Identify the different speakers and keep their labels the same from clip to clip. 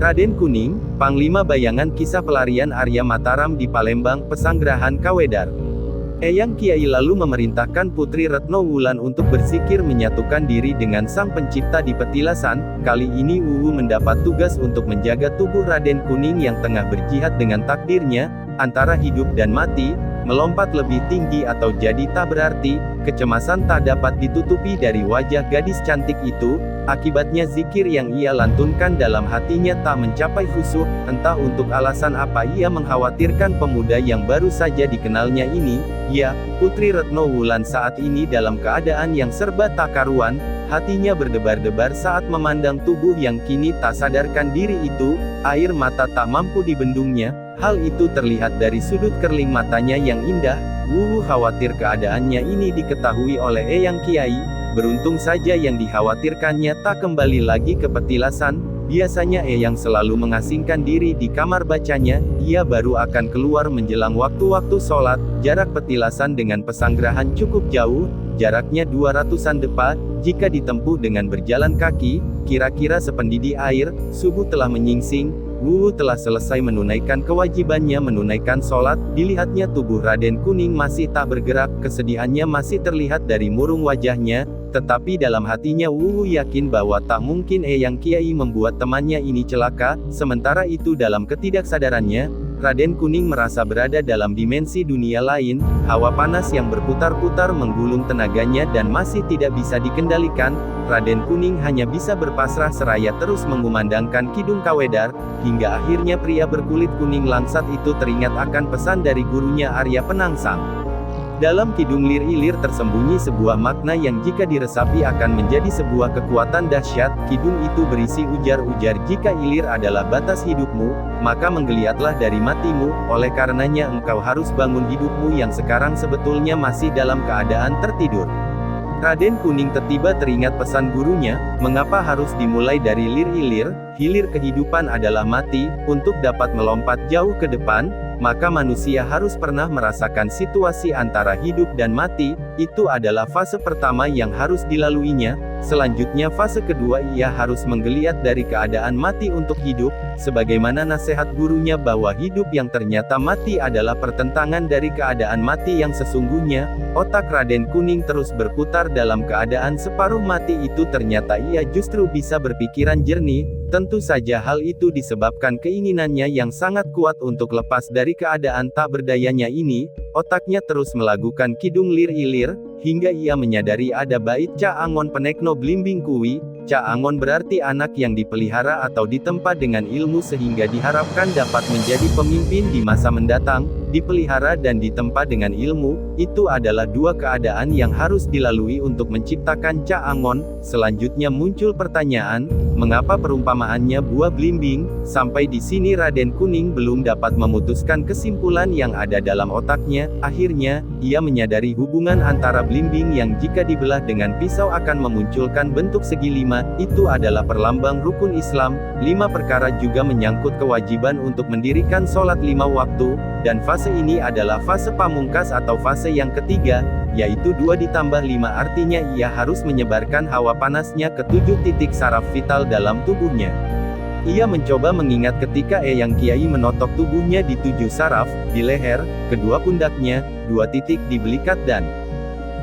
Speaker 1: Raden Kuning, Panglima Bayangan Kisah Pelarian Arya Mataram di Palembang, Pesanggerahan Kawedar. Eyang Kiai lalu memerintahkan Putri Retno Wulan untuk berzikir menyatukan diri dengan Sang Pencipta di petilasan. Kali ini Wuwu mendapat tugas untuk menjaga tubuh Raden Kuning yang tengah berjihad dengan takdirnya, antara hidup dan mati, melompat lebih tinggi atau jadi tak berarti. Kecemasan tak dapat ditutupi dari wajah gadis cantik itu, akibatnya zikir yang ia lantunkan dalam hatinya tak mencapai khusyuk, entah untuk alasan apa ia mengkhawatirkan pemuda yang baru saja dikenalnya ini. Ya, Putri Retno Wulan saat ini dalam keadaan yang serba tak karuan, hatinya berdebar-debar saat memandang tubuh yang kini tak sadarkan diri itu, air mata tak mampu dibendungnya. Hal itu terlihat dari sudut kerling matanya yang indah. Wuwu khawatir keadaannya ini diketahui oleh Eyang Kiai. Beruntung saja yang dikhawatirkannya tak kembali lagi ke petilasan. Biasanya Eyang selalu mengasingkan diri di kamar bacanya. Ia baru akan keluar menjelang waktu-waktu sholat. Jarak petilasan dengan pesanggerahan cukup jauh, jaraknya 200-an depa. Jika ditempuh dengan berjalan kaki, kira-kira sependidih air. Subuh telah menyingsing. Wuwu telah selesai menunaikan kewajibannya menunaikan sholat. Dilihatnya tubuh Raden Kuning masih tak bergerak, kesedihannya masih terlihat dari murung wajahnya. Tetapi dalam hatinya Wuwu yakin bahwa tak mungkin Eyang Kiai membuat temannya ini celaka. Sementara itu dalam ketidaksadarannya, Raden Kuning merasa berada dalam dimensi dunia lain. Hawa panas yang berputar-putar menggulung tenaganya dan masih tidak bisa dikendalikan. Raden Kuning hanya bisa berpasrah seraya terus mengumandangkan Kidung Kawedar, hingga akhirnya pria berkulit kuning langsat itu teringat akan pesan dari gurunya Arya Penangsang. Dalam Kidung Lir Ilir tersembunyi sebuah makna yang jika diresapi akan menjadi sebuah kekuatan dahsyat. Kidung itu berisi ujar-ujar, jika ilir adalah batas hidupmu, maka menggeliatlah dari matimu, oleh karenanya engkau harus bangun hidupmu yang sekarang sebetulnya masih dalam keadaan tertidur. Raden Kuning tiba-tiba teringat pesan gurunya, mengapa harus dimulai dari Lir Ilir, hilir kehidupan adalah mati. Untuk dapat melompat jauh ke depan, maka manusia harus pernah merasakan situasi antara hidup dan mati. Itu adalah fase pertama yang harus dilaluinya. Selanjutnya fase kedua ia harus menggeliat dari keadaan mati untuk hidup, sebagaimana nasihat gurunya bahwa hidup yang ternyata mati adalah pertentangan dari keadaan mati yang sesungguhnya. Otak Raden Kuning terus berputar dalam keadaan separuh mati itu. Ternyata ia justru bisa berpikiran jernih. Tentu saja hal itu disebabkan keinginannya yang sangat kuat untuk lepas dari keadaan tak berdayanya ini. Otaknya terus melakukan Kidung Lir Ilir, hingga ia menyadari ada bait Ca Angon Penekno Blimbing Kuwi. Ca Angon berarti anak yang dipelihara atau ditempa dengan ilmu sehingga diharapkan dapat menjadi pemimpin di masa mendatang. Dipelihara dan ditempa dengan ilmu, itu adalah dua keadaan yang harus dilalui untuk menciptakan Ca Angon. Selanjutnya muncul pertanyaan, mengapa perumpamaannya buah blimbing? Sampai di sini Raden Kuning belum dapat memutuskan kesimpulan yang ada dalam otaknya. Akhirnya, ia menyadari hubungan antara blimbing yang jika dibelah dengan pisau akan memunculkan bentuk segi lima. Itu adalah perlambang rukun Islam. 5 perkara juga menyangkut kewajiban untuk mendirikan sholat 5 waktu. Dan fase ini adalah fase pamungkas atau fase yang ketiga, yaitu 2 ditambah 5 artinya ia harus menyebarkan hawa panasnya ke 7 titik saraf vital dalam tubuhnya. Ia mencoba mengingat ketika Eyang Kiai menotok tubuhnya di 7 saraf, di leher, kedua pundaknya, 2 titik di belikat dan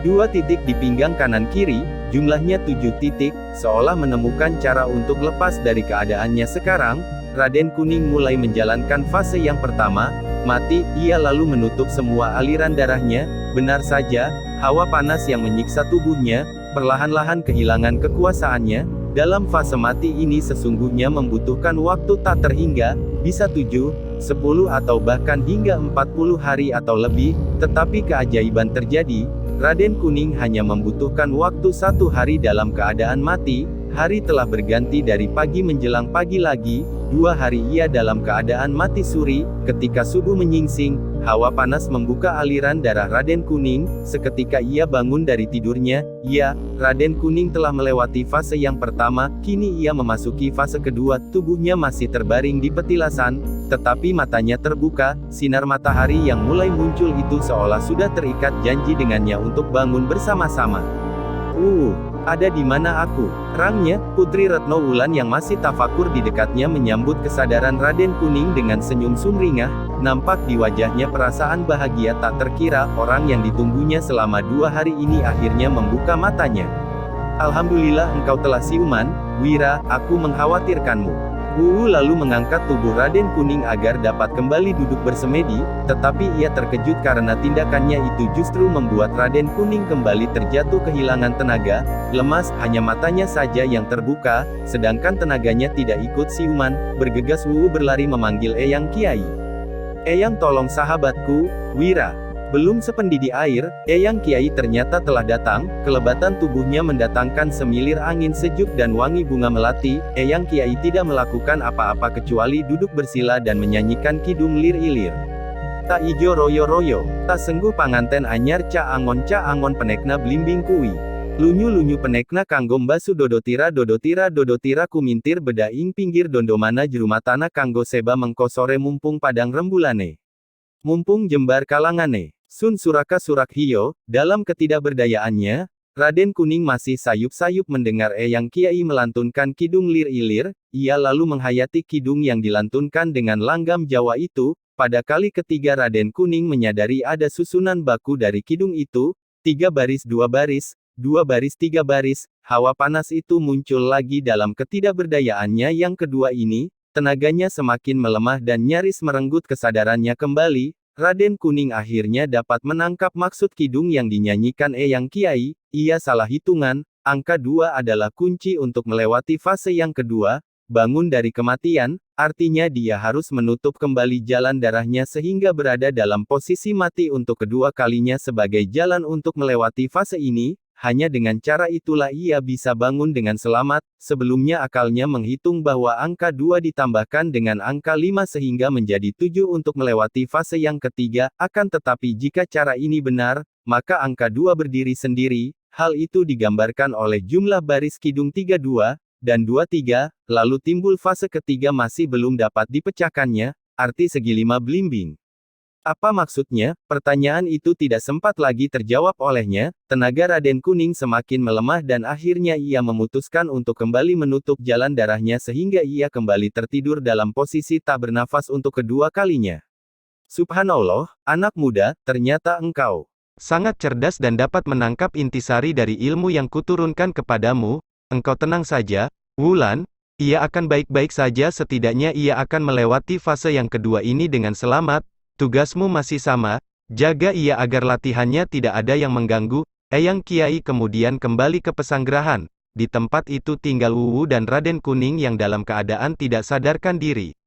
Speaker 1: 2 titik di pinggang kanan kiri, jumlahnya 7 titik, seolah menemukan cara untuk lepas dari keadaannya sekarang. Raden Kuning mulai menjalankan fase yang pertama, mati. Ia lalu menutup semua aliran darahnya. Benar saja, hawa panas yang menyiksa tubuhnya, perlahan-lahan kehilangan kekuasaannya. Dalam fase mati ini sesungguhnya membutuhkan waktu tak terhingga, bisa 7, 10 atau bahkan hingga 40 hari atau lebih. Tetapi keajaiban terjadi, Raden Kuning hanya membutuhkan waktu 1 hari dalam keadaan mati. Hari telah berganti dari pagi menjelang pagi lagi. 2 hari ia dalam keadaan mati suri. Ketika subuh menyingsing, hawa panas membuka aliran darah Raden Kuning. Seketika ia bangun dari tidurnya. Ya, Raden Kuning telah melewati fase yang pertama. Kini ia memasuki fase kedua. Tubuhnya masih terbaring di petilasan, tetapi matanya terbuka. Sinar matahari yang mulai muncul itu seolah sudah terikat janji dengannya untuk bangun bersama-sama. Ada di mana aku? Rangnya, Putri Retno Wulan yang masih tafakur di dekatnya menyambut kesadaran Raden Kuning dengan senyum sumringah, nampak di wajahnya perasaan bahagia tak terkira. Orang yang ditunggunya selama 2 hari ini akhirnya membuka matanya. Alhamdulillah engkau telah siuman, Wira, aku mengkhawatirkanmu. Wuwu lalu mengangkat tubuh Raden Kuning agar dapat kembali duduk bersemedi, tetapi ia terkejut karena tindakannya itu justru membuat Raden Kuning kembali terjatuh kehilangan tenaga, lemas, hanya matanya saja yang terbuka, sedangkan tenaganya tidak ikut siuman. Bergegas Wuwu berlari memanggil Eyang Kiai. Eyang, tolong sahabatku, Wira. Belum sependidih air, Eyang Kiai ternyata telah datang. Kelebatan tubuhnya mendatangkan semilir angin sejuk dan wangi bunga melati. Eyang Kiai tidak melakukan apa-apa kecuali duduk bersila dan menyanyikan kidung lir-ilir. Tak ijo royo-royo, tak sengguh panganten anyar ca angon penekna blimbing kui. Lunyu-lunyu penekna kanggo mbasu dodotira kumintir beda ing pinggir dondomana jerumatana kanggo seba mengko sore mumpung padang rembulane. Mumpung jembar kalangane. Sun Suraka Surak Hiyo, dalam ketidakberdayaannya, Raden Kuning masih sayup-sayup mendengar Eyang Kiai melantunkan kidung lir-ilir. Ia lalu menghayati kidung yang dilantunkan dengan langgam Jawa itu. Pada kali ketiga Raden Kuning menyadari ada susunan baku dari kidung itu, 3 baris 2 baris, 2 baris 3 baris, hawa panas itu muncul lagi dalam ketidakberdayaannya yang kedua ini, tenaganya semakin melemah dan nyaris merenggut kesadarannya kembali. Raden Kuning akhirnya dapat menangkap maksud kidung yang dinyanyikan Eyang Kiai. Ia salah hitungan, angka 2 adalah kunci untuk melewati fase yang kedua, bangun dari kematian, artinya dia harus menutup kembali jalan darahnya sehingga berada dalam posisi mati untuk kedua kalinya sebagai jalan untuk melewati fase ini. Hanya dengan cara itulah ia bisa bangun dengan selamat. Sebelumnya akalnya menghitung bahwa angka 2 ditambahkan dengan angka 5 sehingga menjadi 7 untuk melewati fase yang ketiga, akan tetapi jika cara ini benar, maka angka 2 berdiri sendiri. Hal itu digambarkan oleh jumlah baris kidung 32 dan 23, lalu timbul fase ketiga masih belum dapat dipecahkannya, arti segi 5 blimbing. Apa maksudnya? Pertanyaan itu tidak sempat lagi terjawab olehnya. Tenaga Raden Kuning semakin melemah dan akhirnya ia memutuskan untuk kembali menutup jalan darahnya sehingga ia kembali tertidur dalam posisi tak bernafas untuk kedua kalinya. Subhanallah, anak muda, ternyata engkau sangat cerdas dan dapat menangkap intisari dari ilmu yang kuturunkan kepadamu. Engkau tenang saja, Wulan. Ia akan baik-baik saja, setidaknya ia akan melewati fase yang kedua ini dengan selamat. Tugasmu masih sama, jaga ia agar latihannya tidak ada yang mengganggu. Eyang Kiai kemudian kembali ke pesanggerahan. Di tempat itu tinggal Wuwu dan Raden Kuning yang dalam keadaan tidak sadarkan diri.